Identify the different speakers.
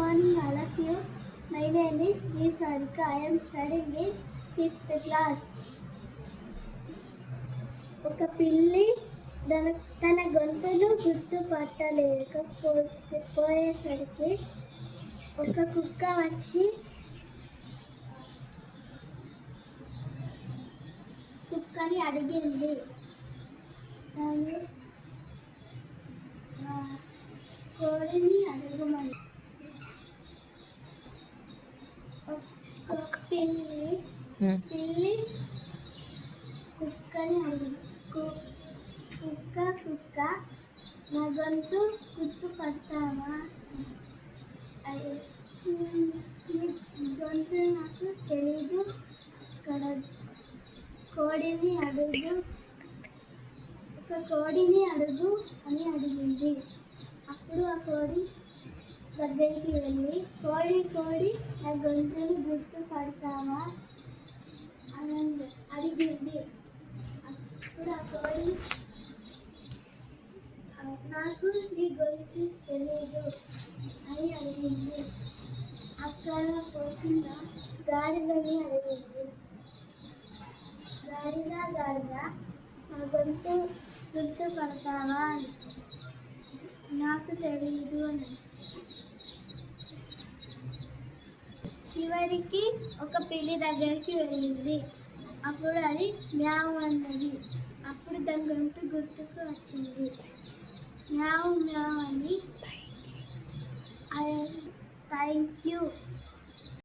Speaker 1: morning, all of you. My name is G. Sarika. I am studying in 5th class. ఒక పిల్లి తన గొంతును గుర్తుపట్టలేకపోయేసరికి ఒక కుక్క వచ్చి కుక్కని అడిగింది. తను కోడిని అడగమని. పిల్లి కుక్కని అడిగింది. కుక్క నా గొంతు గుర్తుపడతావా? గొంతు నాకు తెలీదు, ఇక్కడ కోడిని అడుగు అని అడిగింది. అప్పుడు ఆ కోడి దగ్గరికి వెళ్ళి కోడి నా గొంతుని గుర్తుపడతావా అని అడిగింది. అప్పుడు ఆ కోడి నాకు నీ గొంతు తెలియదు అని అడిగింది. అక్కడ వచ్చిన గాడిదని అడిగింది. గాడిద నా గొంతు గుర్తుపడతావా? నాకు తెలియదు అని. చివరికి ఒక పిల్లి దగ్గరికి వెళ్ళింది. అప్పుడు అది మ్యావ్ అన్నది. అప్పుడు దాని గొంతు గుర్తుకు వచ్చింది. మ్యావ్ మ్యావ్ అని. Thank you.